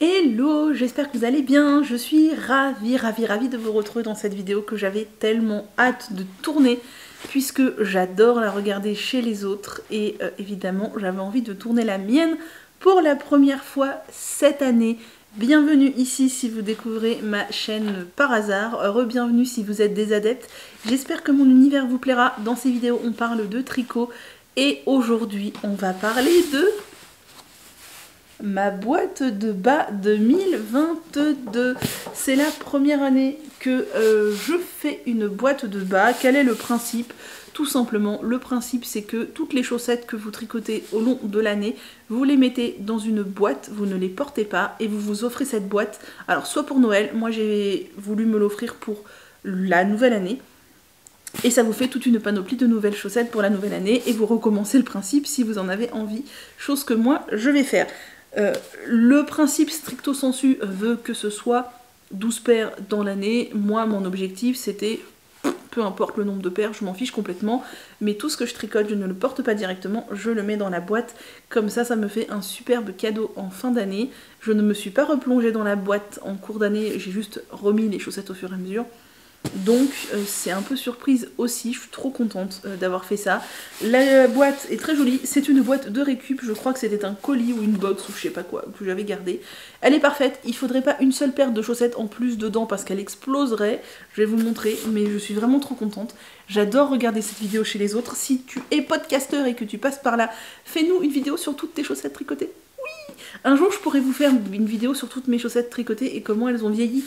Hello, j'espère que vous allez bien, je suis ravie de vous retrouver dans cette vidéo que j'avais tellement hâte de tourner puisque j'adore la regarder chez les autres et évidemment j'avais envie de tourner la mienne pour la première fois cette année. Bienvenue ici si vous découvrez ma chaîne par hasard, re-bienvenue si vous êtes des adeptes. J'espère que mon univers vous plaira. Dans ces vidéos on parle de tricot et aujourd'hui on va parler de ma boîte de bas 2022. C'est la première année que je fais une boîte de bas. Quel est le principe? Tout simplement, le principe c'est que toutes les chaussettes que vous tricotez au long de l'année, vous les mettez dans une boîte, vous ne les portez pas et vous vous offrez cette boîte. Alors soit pour Noël, moi j'ai voulu me l'offrir pour la nouvelle année. Et ça vous fait toute une panoplie de nouvelles chaussettes pour la nouvelle année et vous recommencez le principe si vous en avez envie, chose que moi je vais faire. Le principe stricto sensu veut que ce soit 12 paires dans l'année. Moi mon objectif c'était, peu importe le nombre de paires, je m'en fiche complètement, mais tout ce que je tricote je ne le porte pas directement, je le mets dans la boîte, comme ça me fait un superbe cadeau en fin d'année. Je ne me suis pas replongée dans la boîte en cours d'année, j'ai juste remis les chaussettes au fur et à mesure. Donc c'est un peu surprise aussi, je suis trop contente d'avoir fait ça. La boîte est très jolie, c'est une boîte de récup, je crois que c'était un colis ou une box ou je sais pas quoi que j'avais gardé. Elle est parfaite, il faudrait pas une seule paire de chaussettes en plus dedans parce qu'elle exploserait. Je vais vous montrer, mais je suis vraiment trop contente. J'adore regarder cette vidéo chez les autres. Si tu es podcasteur et que tu passes par là, fais-nous une vidéo sur toutes tes chaussettes tricotées. Oui! Un jour je pourrais vous faire une vidéo sur toutes mes chaussettes tricotées et comment elles ont vieilli.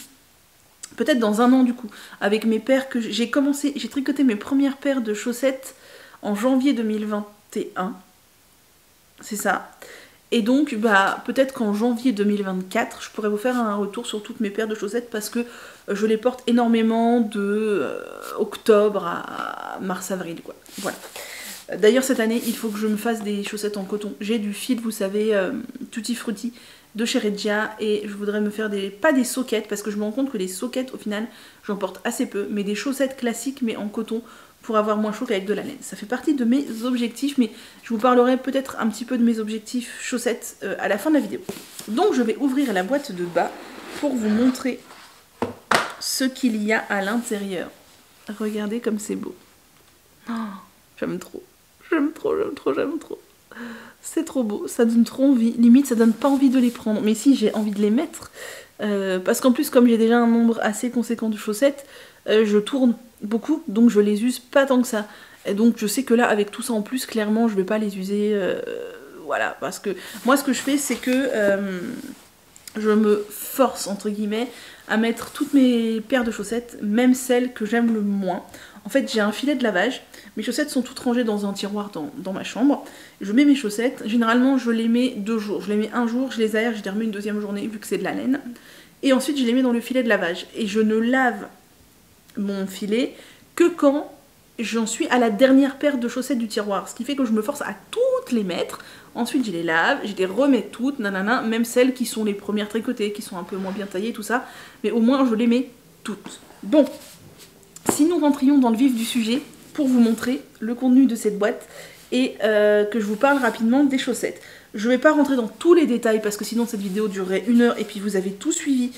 Peut-être dans un an du coup, avec mes paires que j'ai tricoté mes premières paires de chaussettes en janvier 2021, c'est ça. Et donc, peut-être qu'en janvier 2024, je pourrais vous faire un retour sur toutes mes paires de chaussettes parce que je les porte énormément de octobre à mars-avril, quoi. Voilà. D'ailleurs, cette année, il faut que je me fasse des chaussettes en coton. J'ai du fil, vous savez, Tutti Frutti de chez Regia et je voudrais me faire pas des soquettes parce que je me rends compte que les soquettes au final j'en porte assez peu, mais des chaussettes classiques mais en coton pour avoir moins chaud qu'avec de la laine. Ça fait partie de mes objectifs, mais je vous parlerai peut-être un petit peu de mes objectifs chaussettes à la fin de la vidéo. Donc je vais ouvrir la boîte de bas pour vous montrer ce qu'il y a à l'intérieur. Regardez comme c'est beau. Oh, j'aime trop. J'aime trop. C'est trop beau, ça donne trop envie. Limite, ça donne pas envie de les prendre. Mais si, j'ai envie de les mettre. Parce qu'en plus, comme j'ai déjà un nombre assez conséquent de chaussettes, je tourne beaucoup, donc je les use pas tant que ça. Et donc je sais que là, avec tout ça en plus, clairement, je vais pas les user. Voilà, parce que moi, ce que je fais, c'est que je me force, entre guillemets, à mettre toutes mes paires de chaussettes, même celles que j'aime le moins. En fait, j'ai un filet de lavage. Mes chaussettes sont toutes rangées dans un tiroir dans ma chambre. Je mets mes chaussettes. Généralement, je les mets 2 jours. Je les mets un jour, je les aère, je les remets une deuxième journée vu que c'est de la laine. Et ensuite, je les mets dans le filet de lavage. Et je ne lave mon filet que quand j'en suis à la dernière paire de chaussettes du tiroir. Ce qui fait que je me force à toutes les mettre. Ensuite, je les lave, je les remets toutes, nanana, même celles qui sont les premières tricotées, qui sont un peu moins bien taillées, tout ça. Mais au moins, je les mets toutes. Bon, si nous rentrions dans le vif du sujet, pour vous montrer le contenu de cette boîte et que je vous parle rapidement des chaussettes. Je ne vais pas rentrer dans tous les détails parce que sinon cette vidéo durerait 1 heure et puis vous avez tout suivi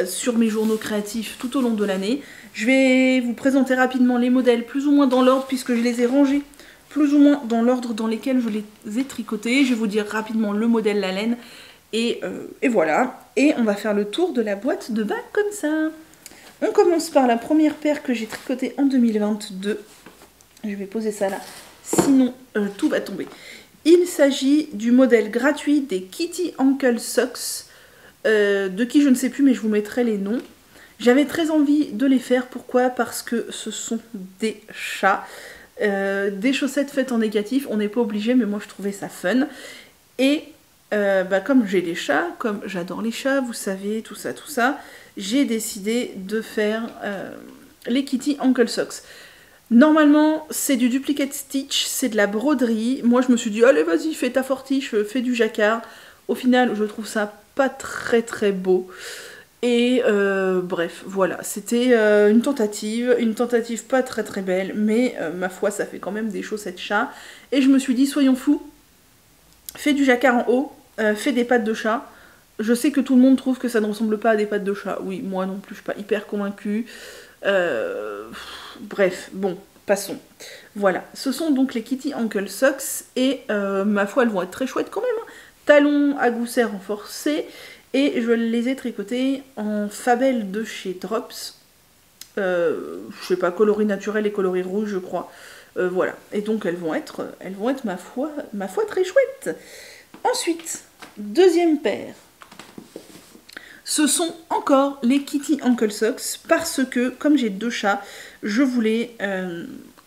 sur mes journaux créatifs tout au long de l'année. Je vais vous présenter rapidement les modèles plus ou moins dans l'ordre puisque je les ai rangés plus ou moins dans l'ordre dans lesquels je les ai tricotés. Je vais vous dire rapidement le modèle, la laine et voilà. Et on va faire le tour de la boîte de bas comme ça. On commence par la première paire que j'ai tricotée en 2022. Je vais poser ça là, sinon tout va tomber. Il s'agit du modèle gratuit des Kitty Ankle Socks, de qui je ne sais plus mais je vous mettrai les noms. J'avais très envie de les faire, pourquoi? Parce que ce sont des chats, des chaussettes faites en négatif, on n'est pas obligé mais moi je trouvais ça fun. Et comme j'ai des chats, comme j'adore les chats, vous savez, tout ça, j'ai décidé de faire les Kitty Ankle Socks. Normalement, c'est du duplicate stitch, c'est de la broderie. Moi, je me suis dit, allez, vas-y, fais ta fortiche, fais du jacquard. Au final, je trouve ça pas très beau. Et bref, voilà, c'était une tentative pas très belle, mais ma foi, ça fait quand même des chaussettes chat. Et je me suis dit, soyons fous, fais du jacquard en haut, fais des pattes de chat. Je sais que tout le monde trouve que ça ne ressemble pas à des pattes de chat. Oui, moi non plus, je suis pas hyper convaincue. Bref, bon, passons. Voilà, ce sont donc les Kitty Ankle Socks et ma foi, elles vont être très chouettes quand même. Talons à gousset renforcés et je les ai tricotés en Fabelle de chez Drops. Je sais pas, coloris naturel et coloris rouge, je crois. Voilà, et donc elles vont être ma foi très chouettes. Ensuite, deuxième paire. Ce sont encore les Kitty Ankle Socks parce que, comme j'ai 2 chats, je voulais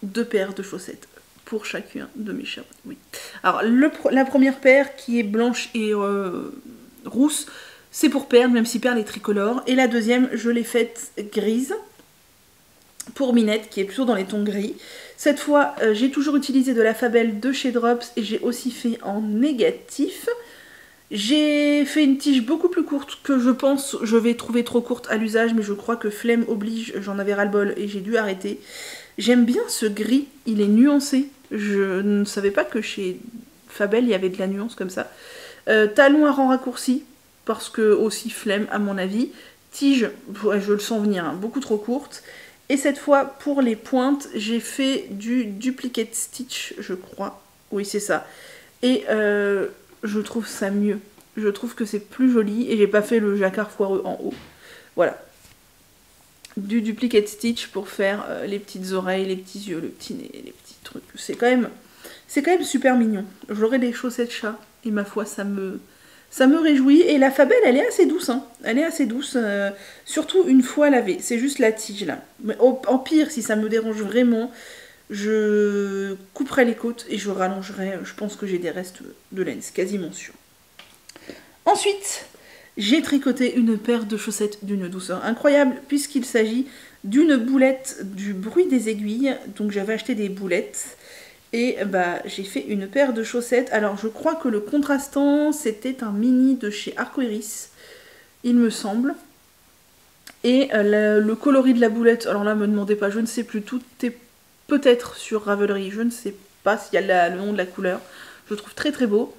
2 paires de chaussettes pour chacun de mes chats. Oui. Alors, la première paire qui est blanche et rousse, c'est pour Perle, même si Perle est tricolore. Et la deuxième, je l'ai faite grise pour Minette, qui est plutôt dans les tons gris. Cette fois, j'ai toujours utilisé de la Fabelle de chez Drops et j'ai aussi fait en négatif. J'ai fait une tige beaucoup plus courte que je pense je vais trouver trop courte à l'usage, mais je crois que flemme oblige, j'en avais ras-le-bol et j'ai dû arrêter. J'aime bien ce gris, il est nuancé. Je ne savais pas que chez Fabelle il y avait de la nuance comme ça. Talons à rang raccourci, parce que aussi flemme à mon avis. Tige, ouais, je le sens venir, hein, beaucoup trop courte. Et cette fois, pour les pointes, j'ai fait du duplicate stitch, je crois. Oui, c'est ça. Et je trouve ça mieux. Je trouve que c'est plus joli et j'ai pas fait le jacquard foireux en haut. Voilà. Du duplicate stitch pour faire les petites oreilles, les petits yeux, le petit nez, les petits trucs. C'est quand même super mignon. J'aurais des chaussettes chat et ma foi, ça me réjouit. Et la Fabelle, elle est assez douce. Hein. Elle est assez douce, surtout une fois lavée. C'est juste la tige là. Mais en pire, si ça me dérange vraiment, je couperai les côtes et je rallongerai. Je pense que j'ai des restes de laine, c'est quasiment sûr. Ensuite, j'ai tricoté une paire de chaussettes d'une douceur incroyable puisqu'il s'agit d'une boulette du bruit des aiguilles. Donc j'avais acheté des boulettes et bah j'ai fait une paire de chaussettes. Alors je crois que le contrastant c'était un mini de chez Arcoiris, il me semble. Et le coloris de la boulette, alors là me demandez pas, je ne sais plus, tout est peut-être sur Ravelry, je ne sais pas s'il y a le nom de la couleur. Je le trouve très très beau.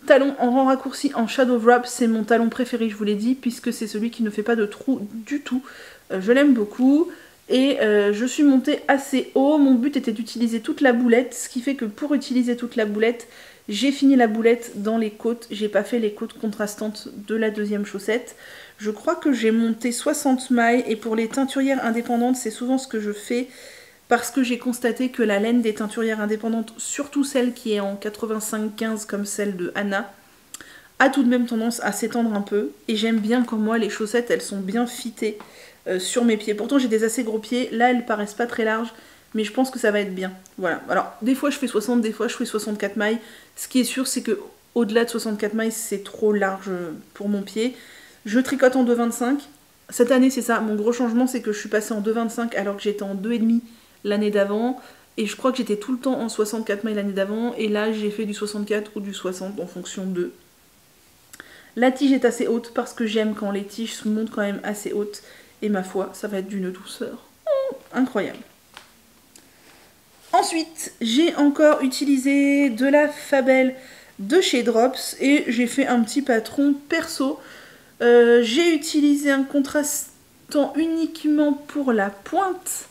Talon en rang raccourci en Shadow Wrap, c'est mon talon préféré, je vous l'ai dit, puisque c'est celui qui ne fait pas de trou du tout. Je l'aime beaucoup. Et je suis montée assez haut. Mon but était d'utiliser toute la boulette, ce qui fait que pour utiliser toute la boulette, j'ai fini la boulette dans les côtes. J'ai pas fait les côtes contrastantes de la deuxième chaussette. Je crois que j'ai monté 60 mailles et pour les teinturières indépendantes, c'est souvent ce que je fais. Parce que j'ai constaté que la laine des teinturières indépendantes, surtout celle qui est en 85-15 comme celle de Anna, a tout de même tendance à s'étendre un peu. Et j'aime bien quand moi les chaussettes elles sont bien fitées sur mes pieds. Pourtant j'ai des assez gros pieds, là elles paraissent pas très larges, mais je pense que ça va être bien. Voilà. Alors des fois je fais 60, des fois je fais 64 mailles. Ce qui est sûr c'est que au-delà de 64 mailles c'est trop large pour mon pied. Je tricote en 2,25. Cette année c'est ça, mon gros changement c'est que je suis passée en 2,25 alors que j'étais en 2,5 l'année d'avant, et je crois que j'étais tout le temps en 64 mailles l'année d'avant, et là j'ai fait du 64 ou du 60 en fonction de... La tige est assez haute parce que j'aime quand les tiges se montent quand même assez hautes, et ma foi, ça va être d'une douceur incroyable. Ensuite, j'ai encore utilisé de la Fabelle de chez Drops, et j'ai fait un petit patron perso. J'ai utilisé un contrastant uniquement pour la pointe,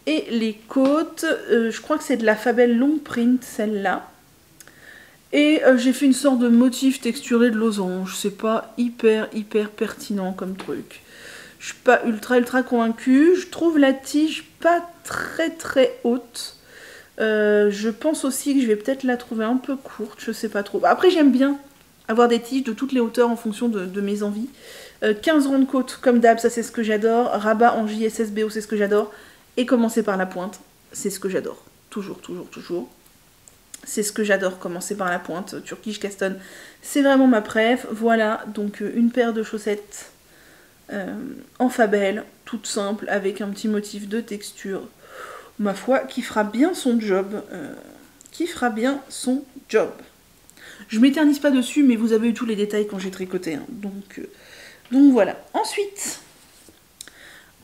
et les côtes, je crois que c'est de la Fabelle Long Print, celle-là. Et j'ai fait une sorte de motif texturé de losange. C'est pas hyper pertinent comme truc. Je suis pas ultra convaincue. Je trouve la tige pas très haute. Je pense aussi que je vais peut-être la trouver un peu courte, je sais pas trop. Après j'aime bien avoir des tiges de toutes les hauteurs en fonction de mes envies. 15 rangs de côte comme d'hab, ça c'est ce que j'adore. Rabat en JSSBO, c'est ce que j'adore. Et commencer par la pointe, c'est ce que j'adore. Toujours. C'est ce que j'adore, commencer par la pointe. Turkish Caston, c'est vraiment ma préf. Voilà, donc une paire de chaussettes en Fabelle, toute simple, avec un petit motif de texture. Ma foi, qui fera bien son job. Je m'éternise pas dessus, mais vous avez eu tous les détails quand j'ai tricoté. Hein. Donc voilà. Ensuite...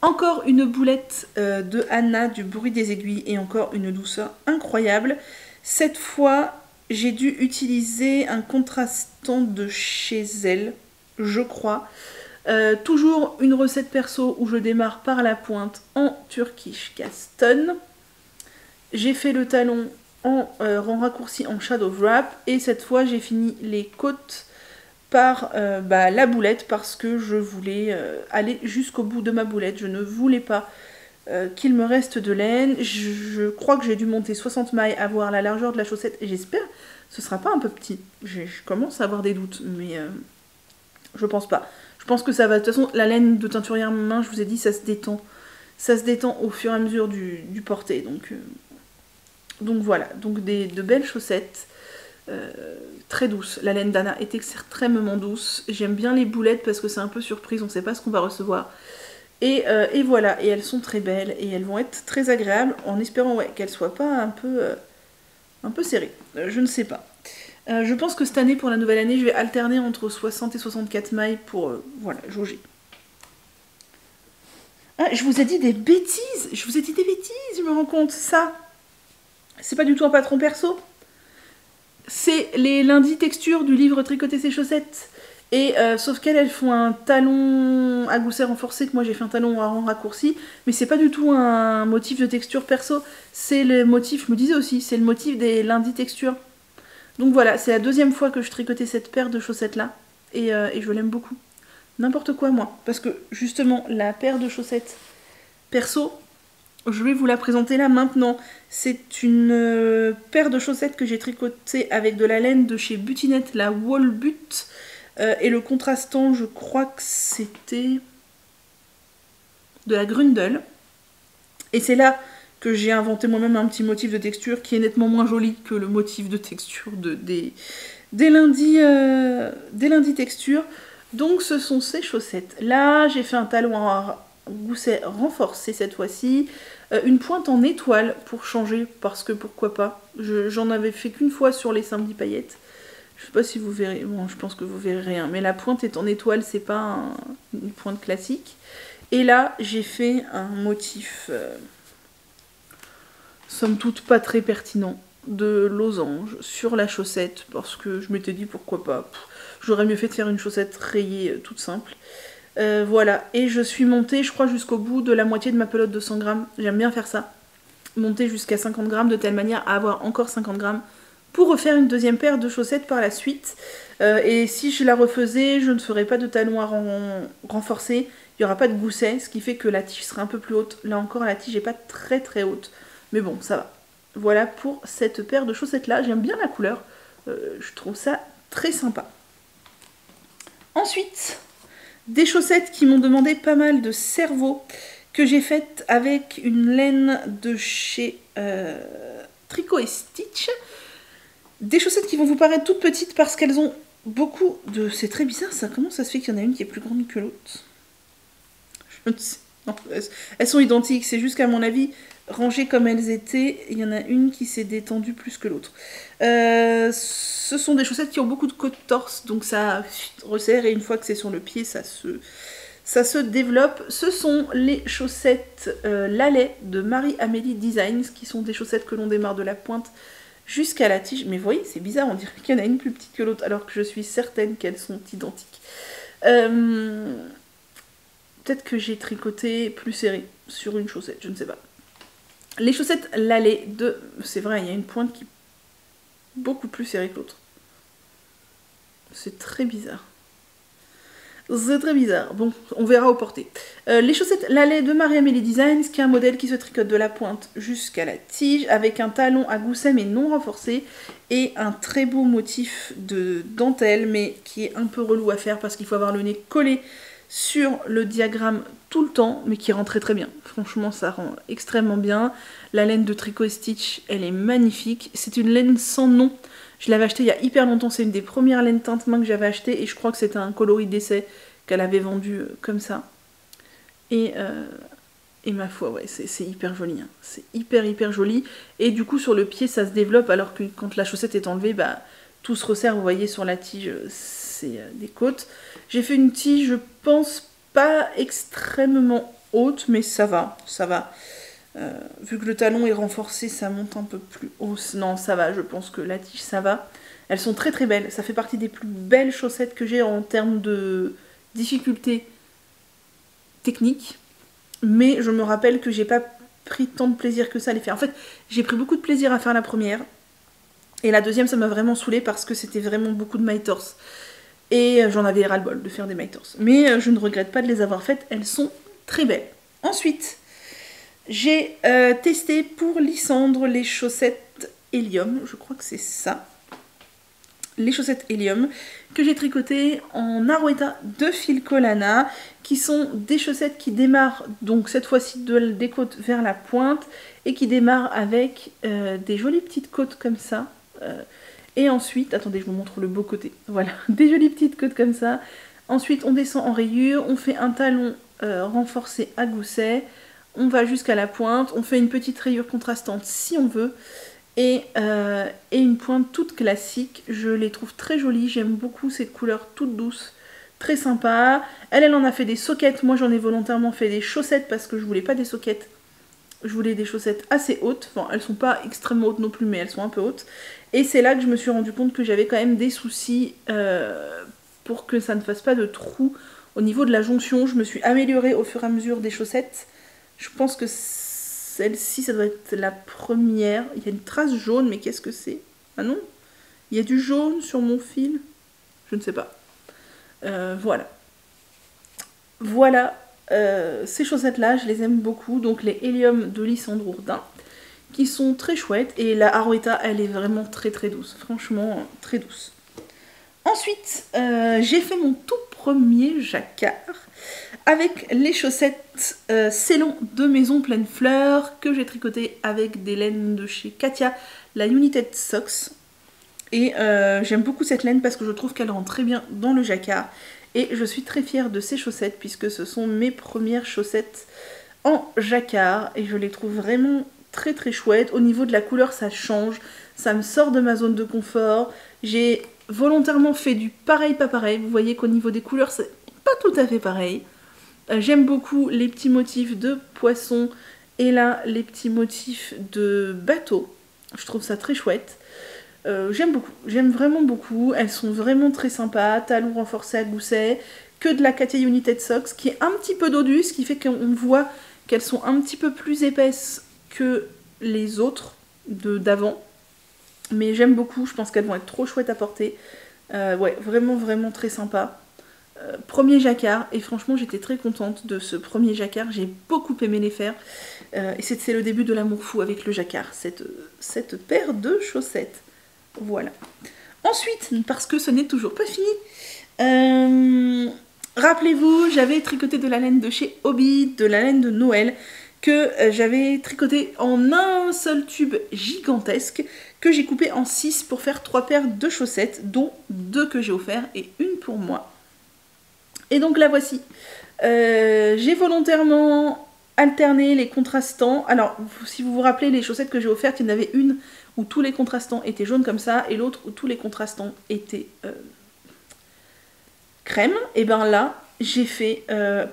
Encore une boulette de Anna du bruit des aiguilles et encore une douceur incroyable. Cette fois, j'ai dû utiliser un contrastant de chez elle. je crois. Toujours une recette perso où je démarre par la pointe en Turkish Caston. J'ai fait le talon en rang raccourci en shadow wrap et cette fois j'ai fini les côtes par la boulette parce que je voulais aller jusqu'au bout de ma boulette. Je ne voulais pas qu'il me reste de laine. Je crois que j'ai dû monter 60 mailles à voir la largeur de la chaussette et j'espère que ce sera pas un peu petit. Je commence à avoir des doutes, mais je pense pas. Je pense que ça va. De toute façon, la laine de teinturière main, je vous ai dit, ça se détend. Ça se détend au fur et à mesure du porté. Donc voilà, donc de belles chaussettes. Très douces. La laine d'Anna est extrêmement douce. J'aime bien les boulettes parce que c'est un peu surprise, on ne sait pas ce qu'on va recevoir. Et voilà, et elles sont très belles et elles vont être très agréables en espérant qu'elles soient pas un peu serrées. Je ne sais pas. Je pense que cette année, pour la nouvelle année, je vais alterner entre 60 et 64 mailles pour jauger. Ah, je vous ai dit des bêtises. Je me rends compte. Ça, c'est pas du tout un patron perso. C'est les lundis textures du livre Tricoter ses chaussettes. Et sauf qu'elles font un talon à gousset renforcé, que moi j'ai fait un talon à rang raccourci, mais c'est pas du tout un motif de texture perso, c'est le motif, je me disais aussi, c'est le motif des lundis textures. Donc voilà, c'est la deuxième fois que je tricotais cette paire de chaussettes là, et je l'aime beaucoup. N'importe quoi moi, parce que justement la paire de chaussettes perso, je vais vous la présenter là maintenant. C'est une paire de chaussettes que j'ai tricotée avec de la laine de chez Butinette, la Wall But. Et le contrastant, je crois que c'était de la Grundel. Et c'est là que j'ai inventé moi-même un petit motif de texture qui est nettement moins joli que le motif de texture des lundis texture. Donc ce sont ces chaussettes. Là, j'ai fait un talon à gousset renforcé cette fois-ci. Une pointe en étoile pour changer, parce que pourquoi pas. J'en avais fait qu'une fois sur les samedis paillettes. Je sais pas si vous verrez, bon je pense que vous verrez rien, mais la pointe est en étoile, c'est pas une pointe classique. Et là j'ai fait un motif, somme toute pas très pertinent, de losange sur la chaussette, parce que je m'étais dit pourquoi pas, j'aurais mieux fait de faire une chaussette rayée toute simple. Voilà, et je suis montée je crois jusqu'au bout de la moitié de ma pelote de 100 grammes, j'aime bien faire ça, monter jusqu'à 50 grammes de telle manière à avoir encore 50 grammes pour refaire une deuxième paire de chaussettes par la suite. Et si je la refaisais, je ne ferais pas de talons à renforcer, il n'y aura pas de gousset, ce qui fait que la tige sera un peu plus haute. Là encore, la tige n'est pas très très haute, mais bon, ça va. Voilà pour cette paire de chaussettes là, j'aime bien la couleur, je trouve ça très sympa. Ensuite, des chaussettes qui m'ont demandé pas mal de cerveau, que j'ai faites avec une laine de chez Tricot & Stitch. Des chaussettes qui vont vous paraître toutes petites parce qu'elles ont beaucoup de... C'est très bizarre ça, comment ça se fait qu'il y en a une qui est plus grande que l'autre? Je ne sais. Non, elles sont identiques, c'est juste qu'à mon avis, rangées comme elles étaient, il y en a une qui s'est détendue plus que l'autre. Ce sont des chaussettes qui ont beaucoup de côte torse, donc ça resserre et une fois que c'est sur le pied, ça se développe. Ce sont les chaussettes Lalais de Marie-Amélie Designs, qui sont des chaussettes que l'on démarre de la pointe jusqu'à la tige. Mais vous voyez, c'est bizarre, on dirait qu'il y en a une plus petite que l'autre, alors que je suis certaine qu'elles sont identiques. Peut-être que j'ai tricoté plus serré sur une chaussette, je ne sais pas. Les chaussettes Lalais de... C'est vrai, il y a une pointe qui est beaucoup plus serrée que l'autre. C'est très bizarre. C'est très bizarre. Bon, on verra au porté. Les chaussettes Lalais de Marie-Amélie Designs, qui est un modèle qui se tricote de la pointe jusqu'à la tige, avec un talon à gousset mais non renforcé, et un très beau motif de dentelle, mais qui est un peu relou à faire parce qu'il faut avoir le nez collé sur le diagramme tout le temps, mais qui rend très très bien. Franchement, ça rend extrêmement bien. La laine de Tricot & Stitch, elle est magnifique. C'est une laine sans nom. Je l'avais achetée il y a hyper longtemps, c'est une des premières laines teinte main que j'avais achetée et je crois que c'était un coloris d'essai qu'elle avait vendu comme ça. Et ma foi, ouais, c'est hyper joli. Hein. C'est hyper joli. Et du coup, sur le pied, ça se développe alors que quand la chaussette est enlevée, bah, tout se resserre. Vous voyez, sur la tige, c'est des côtes. J'ai fait une tige, je pense, pas extrêmement haute, mais ça va, ça va. Vu que le talon est renforcé, ça monte un peu plus haut. Non, ça va, je pense que la tige, ça va. Elles sont très très belles, ça fait partie des plus belles chaussettes que j'ai en termes de difficulté technique. Mais je me rappelle que j'ai pas pris tant de plaisir que ça à les faire. En fait, j'ai pris beaucoup de plaisir à faire la première. Et la deuxième, ça m'a vraiment saoulée parce que c'était vraiment beaucoup de my torse. Et j'en avais ras-le-bol de faire des my torse. Mais je ne regrette pas de les avoir faites, elles sont très belles. Ensuite, j'ai testé pour Lysandre les chaussettes Helium, je crois que c'est ça. Les chaussettes Helium que j'ai tricotées en Arouetta de Filcolana, qui sont des chaussettes qui démarrent donc cette fois-ci des côtes vers la pointe et qui démarrent avec des jolies petites côtes comme ça. Et ensuite, attendez, je vous montre le beau côté. Voilà, des jolies petites côtes comme ça. Ensuite, on descend en rayure, on fait un talon renforcé à gousset, on va jusqu'à la pointe, on fait une petite rayure contrastante si on veut. Et une pointe toute classique, je les trouve très jolies, j'aime beaucoup cette couleur toute douce, très sympa. Elle en a fait des soquettes, moi j'en ai volontairement fait des chaussettes parce que je voulais pas des soquettes, je voulais des chaussettes assez hautes, enfin elles sont pas extrêmement hautes non plus mais elles sont un peu hautes. Et c'est là que je me suis rendu compte que j'avais quand même des soucis pour que ça ne fasse pas de trous au niveau de la jonction. Je me suis améliorée au fur et à mesure des chaussettes, je pense que celle-ci, ça doit être la première. Il y a une trace jaune, mais qu'est-ce que c'est? Ah non? Il y a du jaune sur mon fil? Je ne sais pas. Voilà. Voilà. Ces chaussettes-là, je les aime beaucoup. Donc les Helium de Lysandre Ourdin, qui sont très chouettes. Et la Arouetta, elle est vraiment très très douce. Franchement, très douce. Ensuite, j'ai fait mon tout premier jacquard avec les chaussettes Célon de Maison Pleine Fleur que j'ai tricoté avec des laines de chez Katia, la United Socks. Et j'aime beaucoup cette laine parce que je trouve qu'elle rentre très bien dans le jacquard. Et je suis très fière de ces chaussettes puisque ce sont mes premières chaussettes en jacquard. Et je les trouve vraiment très très chouettes. Au niveau de la couleur, ça change. Ça me sort de ma zone de confort. J'ai volontairement fait du pareil pas pareil. Vous voyez qu'au niveau des couleurs, c'est pas tout à fait pareil. J'aime beaucoup les petits motifs de poisson et là les petits motifs de bateau. Je trouve ça très chouette. J'aime beaucoup, j'aime vraiment beaucoup. Elles sont vraiment très sympas. Talons renforcés à gousset, que de la Katia United Socks qui est un petit peu dodue, ce qui fait qu'on voit qu'elles sont un petit peu plus épaisses que les autres d'avant. Mais j'aime beaucoup, je pense qu'elles vont être trop chouettes à porter. Ouais, vraiment vraiment très sympa. Premier jacquard, et franchement j'étais très contente de ce premier jacquard, j'ai beaucoup aimé les faire. Et c'est le début de l'amour fou avec le jacquard, cette paire de chaussettes. Voilà. Ensuite, parce que ce n'est toujours pas fini, rappelez-vous, j'avais tricoté de la laine de chez Hobby, de la laine de Noël, que j'avais tricoté en un seul tube gigantesque, que j'ai coupé en 6 pour faire 3 paires de chaussettes, dont 2 que j'ai offert et une pour moi. Et donc la voici. J'ai volontairement alterné les contrastants. Alors, si vous vous rappelez, les chaussettes que j'ai offertes, il y en avait une où tous les contrastants étaient jaunes comme ça, et l'autre où tous les contrastants étaient crème. Et bien là, j'ai fait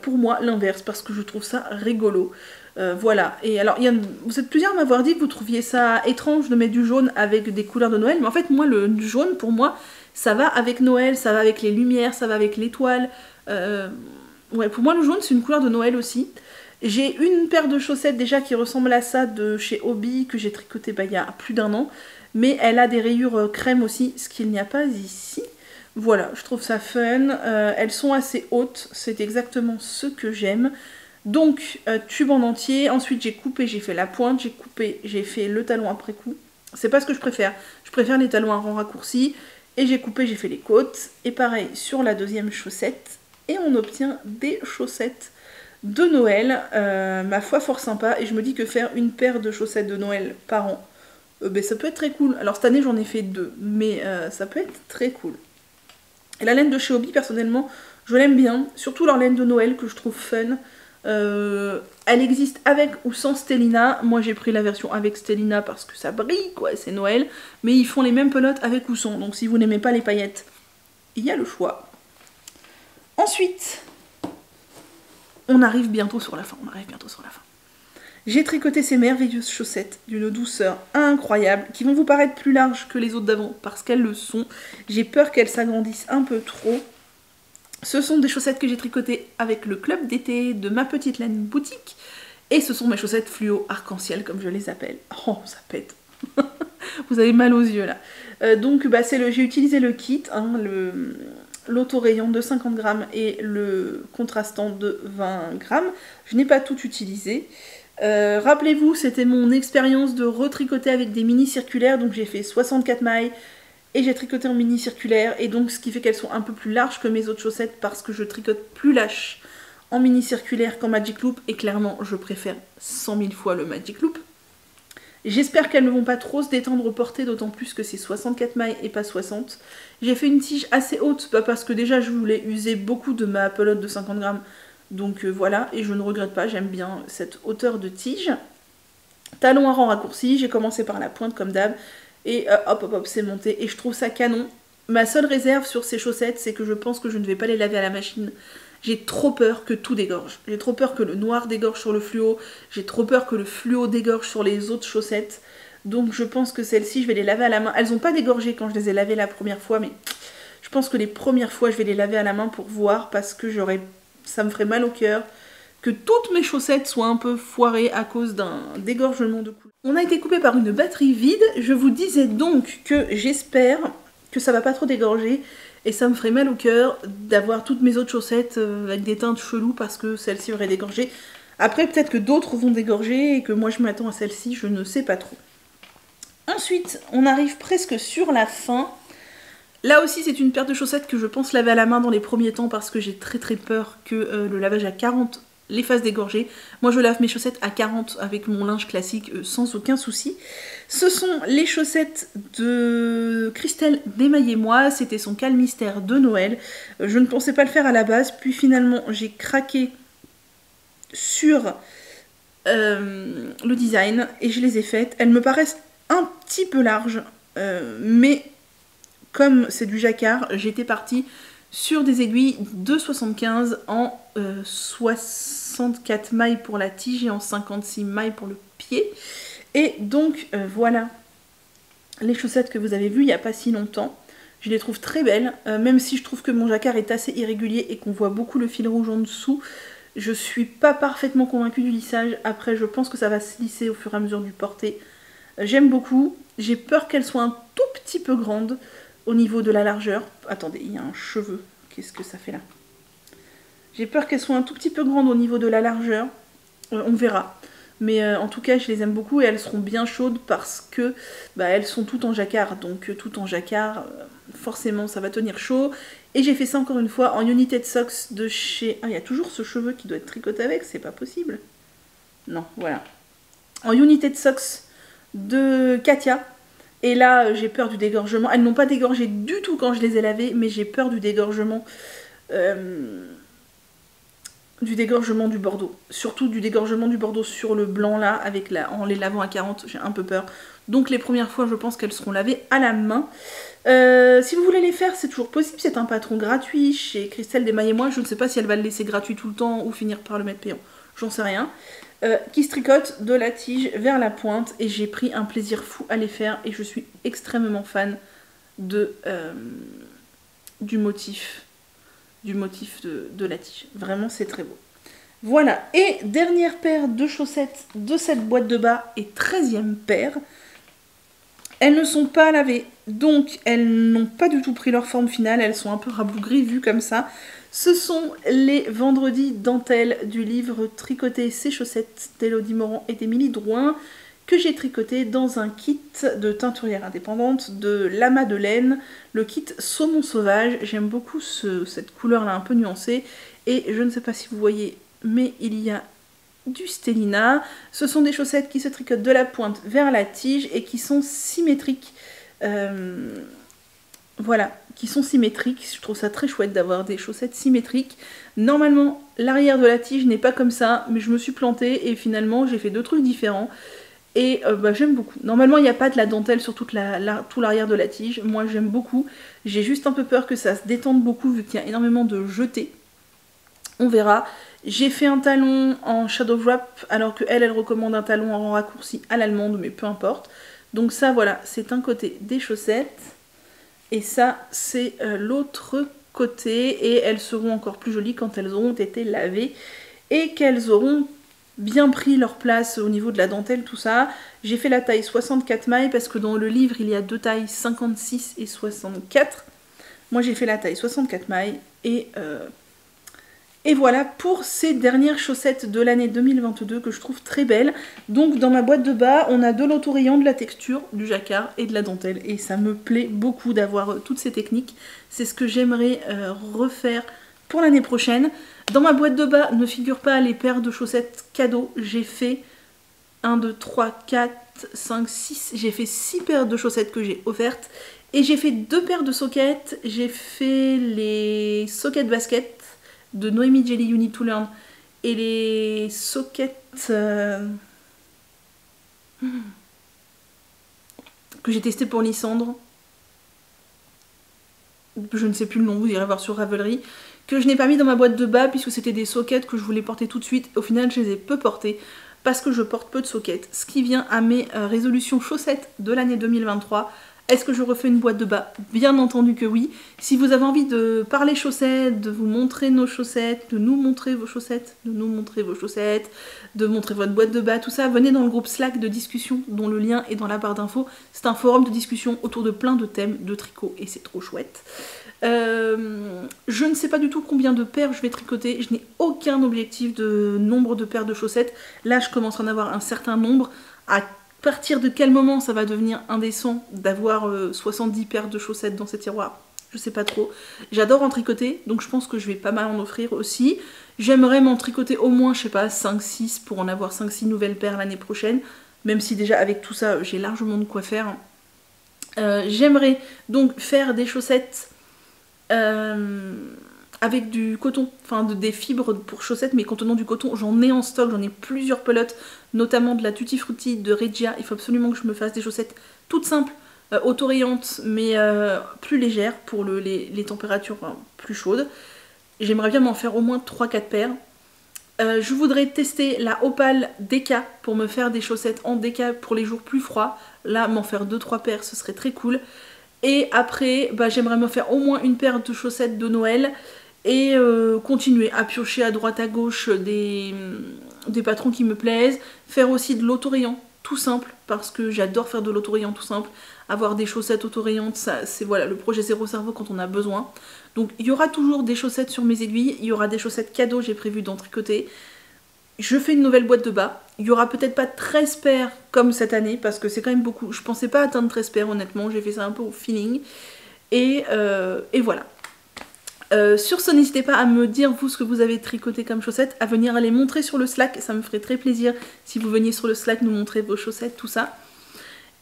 pour moi l'inverse, parce que je trouve ça rigolo. Voilà. Et alors, vous êtes plusieurs à m'avoir dit que vous trouviez ça étrange de mettre du jaune avec des couleurs de Noël, mais en fait, moi, le jaune, pour moi, ça va avec Noël, ça va avec les lumières, ça va avec l'étoile. Ouais, pour moi, le jaune, c'est une couleur de Noël aussi. J'ai une paire de chaussettes déjà qui ressemble à ça de chez Hobby, que j'ai tricoté il y a plus d'1 an. Mais elle a des rayures crème aussi, ce qu'il n'y a pas ici. Voilà, je trouve ça fun. Elles sont assez hautes, c'est exactement ce que j'aime. Donc, tube en entier. Ensuite, j'ai coupé, j'ai fait la pointe, j'ai coupé, j'ai fait le talon après coup. C'est pas ce que je préfère. Je préfère les talons à rang raccourci. Et j'ai coupé, j'ai fait les côtes. Et pareil sur la deuxième chaussette. Et on obtient des chaussettes de Noël. Ma foi, fort sympa. Et je me dis que faire une paire de chaussettes de Noël par an, ben, ça peut être très cool. Alors cette année, j'en ai fait 2. Mais ça peut être très cool. Et la laine de chez Hobby, personnellement, je l'aime bien. Surtout leur laine de Noël que je trouve fun. Elle existe avec ou sans Stellina. Moi j'ai pris la version avec Stellina parce que ça brille quoi, c'est Noël. Mais ils font les mêmes pelotes avec ou sans. Donc si vous n'aimez pas les paillettes, il y a le choix. Ensuite, on arrive bientôt sur la fin. J'ai tricoté ces merveilleuses chaussettes d'une douceur incroyable, qui vont vous paraître plus larges que les autres d'avant, parce qu'elles le sont. J'ai peur qu'elles s'agrandissent un peu trop. Ce sont des chaussettes que j'ai tricotées avec le club d'été de ma petite laine boutique. Et ce sont mes chaussettes fluo arc-en-ciel, comme je les appelle. Oh, ça pète. Vous avez mal aux yeux, là. Donc, bah, j'ai utilisé le kit, hein, l'auto-rayon de 50 grammes et le contrastant de 20 grammes. Je n'ai pas tout utilisé. Rappelez-vous, c'était mon expérience de retricoter avec des mini circulaires. Donc, j'ai fait 64 mailles. Et j'ai tricoté en mini circulaire, et donc ce qui fait qu'elles sont un peu plus larges que mes autres chaussettes parce que je tricote plus lâche en mini circulaire qu'en Magic Loop, et clairement je préfère 100 000 fois le Magic Loop. J'espère qu'elles ne vont pas trop se détendre au porté, d'autant plus que c'est 64 mailles et pas 60. J'ai fait une tige assez haute, parce que déjà je voulais user beaucoup de ma pelote de 50 grammes, donc voilà, et je ne regrette pas, j'aime bien cette hauteur de tige. Talon à rang raccourci, j'ai commencé par la pointe comme d'hab. Et hop hop hop, c'est monté et je trouve ça canon. Ma seule réserve sur ces chaussettes, c'est que je pense que je ne vais pas les laver à la machine. J'ai trop peur que tout dégorge. J'ai trop peur que le noir dégorge sur le fluo. J'ai trop peur que le fluo dégorge sur les autres chaussettes. Donc je pense que celles-ci, je vais les laver à la main. Elles n'ont pas dégorgé quand je les ai lavées la première fois, mais je pense que les premières fois, je vais les laver à la main pour voir, parce que ça me ferait mal au cœur que toutes mes chaussettes soient un peu foirées à cause d'un dégorgement de couleur. On a été coupé par une batterie vide. Je vous disais donc que j'espère que ça va pas trop dégorger, et ça me ferait mal au cœur d'avoir toutes mes autres chaussettes avec des teintes cheloues parce que celle-ci aurait dégorgé. Après, peut-être que d'autres vont dégorger et que moi je m'attends à celle-ci, je ne sais pas trop. Ensuite, on arrive presque sur la fin. Là aussi, c'est une paire de chaussettes que je pense laver à la main dans les premiers temps parce que j'ai très peur que le lavage à 40 les fasse dégorger. Moi, je lave mes chaussettes à 40 avec mon linge classique sans aucun souci. Ce sont les chaussettes de Christelle Desmaillez-moi. C'était son calmystère de Noël. Je ne pensais pas le faire à la base, puis finalement, j'ai craqué sur le design et je les ai faites. Elles me paraissent un petit peu larges, mais comme c'est du jacquard, j'étais partie sur des aiguilles de 75 en 64 mailles pour la tige et en 56 mailles pour le pied. Et donc voilà les chaussettes que vous avez vues il n'y a pas si longtemps. Je les trouve très belles, même si je trouve que mon jacquard est assez irrégulier et qu'on voit beaucoup le fil rouge en dessous. Je suis pas parfaitement convaincue du lissage. Après, je pense que ça va se lisser au fur et à mesure du porté. J'aime beaucoup. J'ai peur qu'elles soient un tout petit peu grandes au niveau de la largeur. Attendez, il y a un cheveu. Qu'est-ce que ça fait là? J'ai peur qu'elles soient un tout petit peu grandes au niveau de la largeur. On verra. Mais en tout cas, je les aime beaucoup et elles seront bien chaudes parce que elles sont toutes en jacquard. Donc tout en jacquard, forcément, ça va tenir chaud. Et j'ai fait ça encore une fois en United Socks de chez... Ah, il y a toujours ce cheveu qui doit être tricoté avec, c'est pas possible. Non, voilà. En United Socks de Katia. Et là, j'ai peur du dégorgement. Elles n'ont pas dégorgé du tout quand je les ai lavées, mais j'ai peur du dégorgement du bordeaux. Surtout du dégorgement du bordeaux sur le blanc là, en les lavant à 40, j'ai un peu peur. Donc les premières fois, je pense qu'elles seront lavées à la main. Si vous voulez les faire, c'est toujours possible. C'est un patron gratuit chez Christelle Desmaillez-moi. Je ne sais pas si elle va le laisser gratuit tout le temps ou finir par le mettre payant. J'en sais rien. Qui se tricote de la tige vers la pointe. Et j'ai pris un plaisir fou à les faire. Et je suis extrêmement fan du motif de la tige. Vraiment, c'est très beau. Voilà. Et dernière paire de chaussettes de cette boîte de bas et 13e paire. Elles ne sont pas lavées, donc elles n'ont pas du tout pris leur forme finale, elles sont un peu rabougries vues comme ça. Ce sont les vendredis dentelles du livre Tricoter ses chaussettes d'Elodie Morand et d'Émilie Drouin, que j'ai tricoté dans un kit de teinturière indépendante de La Madeleine, le kit Saumon Sauvage. J'aime beaucoup cette couleur là un peu nuancée, et je ne sais pas si vous voyez, mais il y a du Stellina. Ce sont des chaussettes qui se tricotent de la pointe vers la tige et qui sont symétriques. Voilà, qui sont symétriques. Je trouve ça très chouette d'avoir des chaussettes symétriques. Normalement, l'arrière de la tige n'est pas comme ça, mais je me suis plantée et finalement j'ai fait deux trucs différents. Et j'aime beaucoup. Normalement, il n'y a pas de la dentelle sur tout l'arrière de la tige. Moi, j'aime beaucoup. J'ai juste un peu peur que ça se détende beaucoup vu qu'il y a énormément de jetés. On verra. J'ai fait un talon en shadow wrap alors que elle recommande un talon en raccourci à l'allemande, mais peu importe. Donc ça voilà, c'est un côté des chaussettes et ça c'est l'autre côté, et elles seront encore plus jolies quand elles auront été lavées et qu'elles auront bien pris leur place au niveau de la dentelle, tout ça. J'ai fait la taille 64 mailles parce que dans le livre il y a deux tailles, 56 et 64. Moi j'ai fait la taille 64 mailles et voilà pour ces dernières chaussettes de l'année 2022 que je trouve très belles. Donc dans ma boîte de bas, on a de l'autorayon, de la texture, du jacquard et de la dentelle. Et ça me plaît beaucoup d'avoir toutes ces techniques. C'est ce que j'aimerais refaire pour l'année prochaine. Dans ma boîte de bas ne figurent pas les paires de chaussettes cadeaux. J'ai fait 1, 2, 3, 4, 5, 6. J'ai fait 6 paires de chaussettes que j'ai offertes. Et j'ai fait 2 paires de sockets. J'ai fait les sockets basket de Noémie Jelly You Need to Learn et les sockets que j'ai testé pour Lysandre. Je ne sais plus le nom, vous irez voir sur Ravelry. Que je n'ai pas mis dans ma boîte de bas puisque c'était des sockets que je voulais porter tout de suite. Au final, je les ai peu portés parce que je porte peu de sockets. Ce qui vient à mes résolutions chaussettes de l'année 2023. Est-ce que je refais une boîte de bas? Bien entendu que oui. Si vous avez envie de parler chaussettes, de vous montrer nos chaussettes, de nous montrer vos chaussettes, de nous montrer vos chaussettes, de montrer votre boîte de bas, tout ça, venez dans le groupe Slack de discussion dont le lien est dans la barre d'infos. C'est un forum de discussion autour de plein de thèmes de tricot et c'est trop chouette. Je ne sais pas du tout combien de paires je vais tricoter. Je n'ai aucun objectif de nombre de paires de chaussettes. Là, je commence à en avoir un certain nombre. À partir de quel moment ça va devenir indécent d'avoir 70 paires de chaussettes dans ces tiroirs? Je sais pas trop. J'adore en tricoter, donc je pense que je vais pas mal en offrir aussi. J'aimerais m'en tricoter au moins, je sais pas, 5-6 pour en avoir 5-6 nouvelles paires l'année prochaine. Même si déjà avec tout ça, j'ai largement de quoi faire. J'aimerais donc faire des chaussettes avec du coton, enfin des fibres pour chaussettes mais contenant du coton. J'en ai en stock, j'en ai plusieurs pelotes, notamment de la Tutti Frutti de Regia. Il faut absolument que je me fasse des chaussettes toutes simples, autorayantes mais plus légères pour les températures plus chaudes. J'aimerais bien m'en faire au moins 3-4 paires. Je voudrais tester la Opale Deka pour me faire des chaussettes en Deka pour les jours plus froids. Là, m'en faire 2-3 paires, ce serait très cool. Et après, j'aimerais me faire au moins une paire de chaussettes de Noël et continuer à piocher à droite à gauche des patrons qui me plaisent. Faire aussi de l'autorayon tout simple, parce que j'adore faire de l'autorayon tout simple. Avoir des chaussettes autorayantes, c'est voilà, le projet Zéro Cerveau quand on a besoin. Donc il y aura toujours des chaussettes sur mes aiguilles, il y aura des chaussettes cadeaux, j'ai prévu d'en tricoter. Je fais une nouvelle boîte de bas. Il y aura peut-être pas 13 paires comme cette année, parce que c'est quand même beaucoup. Je pensais pas atteindre 13 paires honnêtement, j'ai fait ça un peu au feeling. Et voilà. Sur ce, n'hésitez pas à me dire vous ce que vous avez tricoté comme chaussettes, à venir les montrer sur le Slack, ça me ferait très plaisir si vous veniez sur le Slack nous montrer vos chaussettes, tout ça.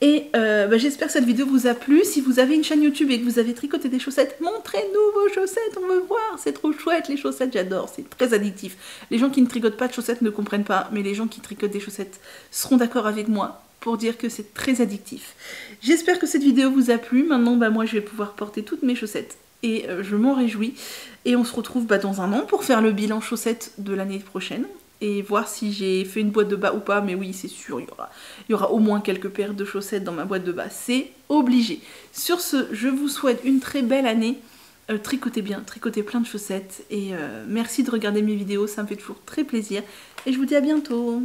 Et j'espère que cette vidéo vous a plu. Si vous avez une chaîne YouTube et que vous avez tricoté des chaussettes, montrez-nous vos chaussettes, on veut voir, c'est trop chouette les chaussettes, j'adore, c'est très addictif. Les gens qui ne tricotent pas de chaussettes ne comprennent pas, mais les gens qui tricotent des chaussettes seront d'accord avec moi pour dire que c'est très addictif. J'espère que cette vidéo vous a plu. Maintenant, moi je vais pouvoir porter toutes mes chaussettes et je m'en réjouis. Et on se retrouve dans un an pour faire le bilan chaussettes de l'année prochaine. Et voir si j'ai fait une boîte de bas ou pas, mais oui c'est sûr, il y aura au moins quelques paires de chaussettes dans ma boîte de bas, c'est obligé. Sur ce, je vous souhaite une très belle année, tricotez bien, tricotez plein de chaussettes, et merci de regarder mes vidéos, ça me fait toujours très plaisir, et je vous dis à bientôt.